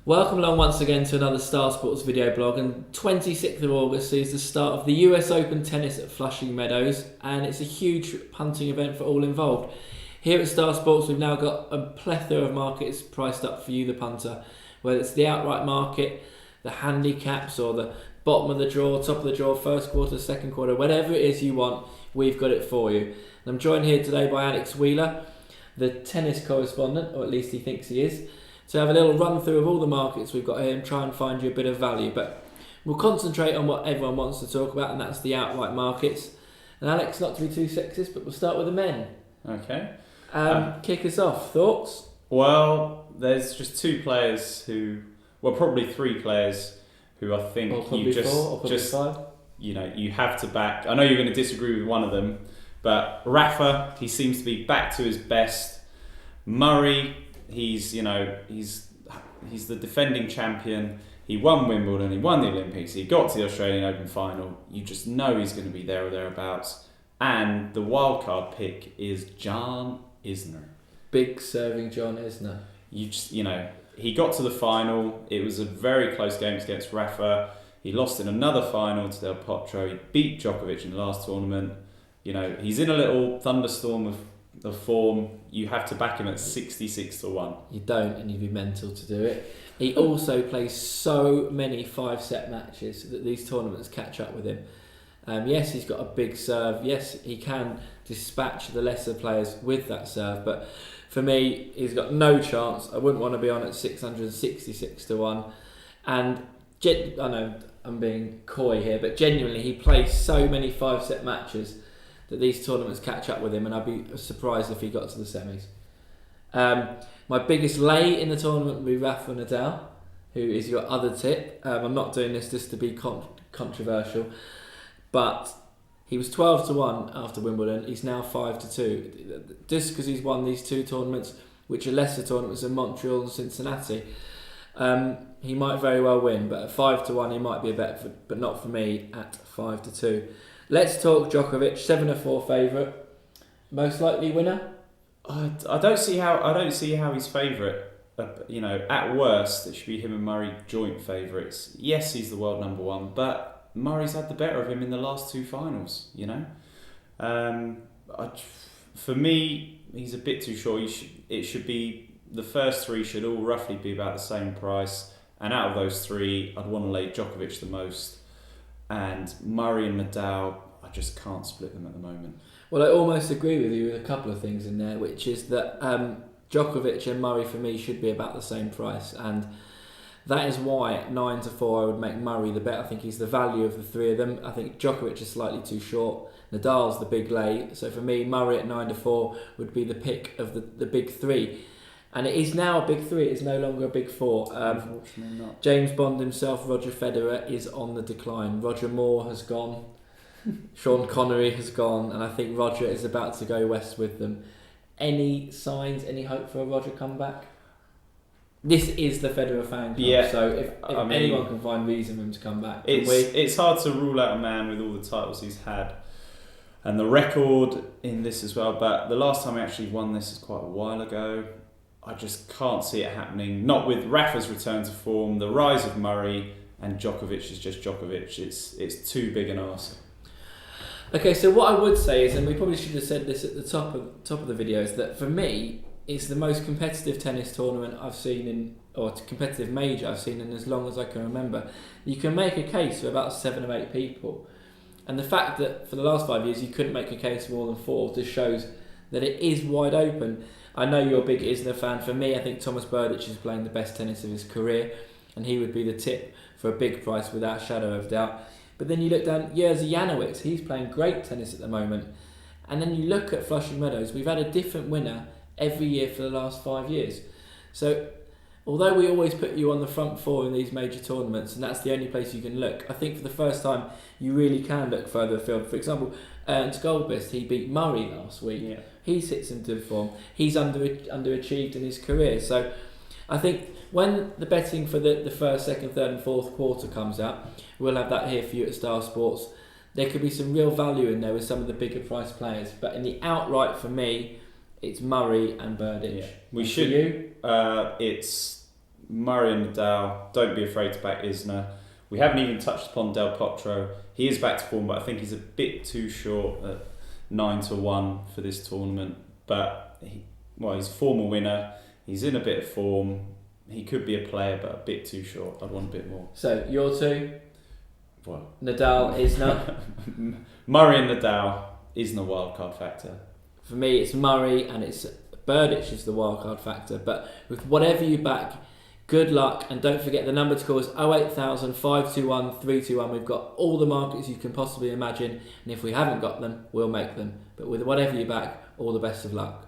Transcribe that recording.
Welcome along once again to another Star Sports video blog, and 26th of August sees the start of the US Open tennis at Flushing Meadows, and it's a huge punting event for all involved. Here at Star Sports we've now got a plethora of markets priced up for you, the punter, whether it's the outright market, the handicaps, or the bottom of the draw, top of the draw, first quarter, second quarter, whatever it is you want, we've got it for you. And I'm joined here today by Alex Wheeler, the tennis correspondent, or at least he thinks he is, to have a little run through of all the markets we've got here and try and find you a bit of value. But we'll concentrate on what everyone wants to talk about, and that's the outright markets. And Alex, not to be too sexist, but we'll start with the men. Okay. Kick us off. Thoughts? Well, there's just probably three players who I think Or probably you four, or probably five. You have to back. I know you're going to disagree with one of them, but Rafa, he seems to be back to his best. Murray, he's the defending champion. He won Wimbledon, he won the Olympics, he got to the Australian Open final. You just know he's going to be there or thereabouts. And the wildcard pick is John Isner. Big serving John Isner. He got to the final. It was a very close game against Rafa. He lost in another final to Del Potro. He beat Djokovic in the last tournament. He's in a little thunderstorm of form. You have to back him at 66-1. You don't, and you'd be mental to do it. He also plays so many 5-set matches that these tournaments catch up with him. Yes, he's got a big serve. Yes, he can dispatch the lesser players with that serve. But for me, he's got no chance. I wouldn't want to be on at 666-1. And I know I'm being coy here, but genuinely, he plays so many 5-set matches that these tournaments catch up with him, and I'd be surprised if he got to the semis. My biggest lay in the tournament would be Rafa Nadal, who is your other tip. I'm not doing this just to be controversial, but he was 12-1 after Wimbledon. He's now 5-2, just because he's won these two tournaments, which are lesser tournaments in Montreal and Cincinnati. He might very well win, but at 5-1 he might be a bet, but not for me at 5-2. Let's talk Djokovic, 7-4 favourite, most likely winner. I don't see how he's favourite. At worst, it should be him and Murray joint favourites. Yes, he's the world number one, but Murray's had the better of him in the last two finals. For me, he's a bit too short. It should be the first three should all roughly be about the same price, and out of those three, I'd want to lay Djokovic the most. And Murray and Nadal, I just can't split them at the moment. Well, I almost agree with you with a couple of things in there, which is that Djokovic and Murray for me should be about the same price, and that is why at 9-4 I would make Murray the bet. I think he's the value of the three of them. I think Djokovic is slightly too short. Nadal's the big lay, so for me Murray at 9-4 would be the pick of the big three. And it is now a big three, it is no longer a big four. Unfortunately not. James Bond himself, Roger Federer, is on the decline. Roger Moore has gone. Sean Connery has gone. And I think Roger is about to go west with them. Any signs, any hope for a Roger comeback? This is the Federer fan club, yeah, so if anyone can find reason for him to come back, it's hard to rule out a man with all the titles he's had. And the record in this as well. But the last time he actually won this is quite a while ago. I just can't see it happening. Not with Rafa's return to form, the rise of Murray, and Djokovic is just Djokovic. It's too big an arse. Okay, so what I would say is, and we probably should have said this at the top of the video, is that for me, it's the most competitive tennis tournament I've seen or competitive major I've seen in as long as I can remember. You can make a case for about 7 or 8 people, and the fact that for the last 5 years you couldn't make a case for more than 4 just shows that it is wide open. I know you're a big Isner fan. For me, I think Thomas Berdych is playing the best tennis of his career, and he would be the tip for a big price without a shadow of doubt. But then you look down, Jerzy Janowicz, he's playing great tennis at the moment. And then you look at Flushing Meadows, we've had a different winner every year for the last 5 years. So although we always put you on the front four in these major tournaments, and that's the only place you can look, I think for the first time you really can look further afield. For example, Ernst Goldbist, he beat Murray last week. Yeah. He sits in good form. He's underachieved in his career. So I think when the betting for the first, second, third and fourth quarter comes out, we'll have that here for you at Star Sports. There could be some real value in there with some of the bigger price players. But in the outright, for me, it's Murray and Berdych. Yeah. We should. For you? It's Murray and Nadal. Don't be afraid to back Isner. We haven't even touched upon Del Potro. He is back to form, but I think he's a bit too short at 9-1 for this tournament. But he's a former winner. He's in a bit of form. He could be a player, but a bit too short. I'd want a bit more. So your two? What? Nadal, Isner. Murray and Nadal. Isner wildcard factor. For me, it's Murray and it's Berdych is the wildcard factor. But with whatever you back, good luck, and don't forget the number to call is 08000 521 321. We've got all the markets you can possibly imagine, and if we haven't got them, we'll make them. But with whatever you back, all the best of luck.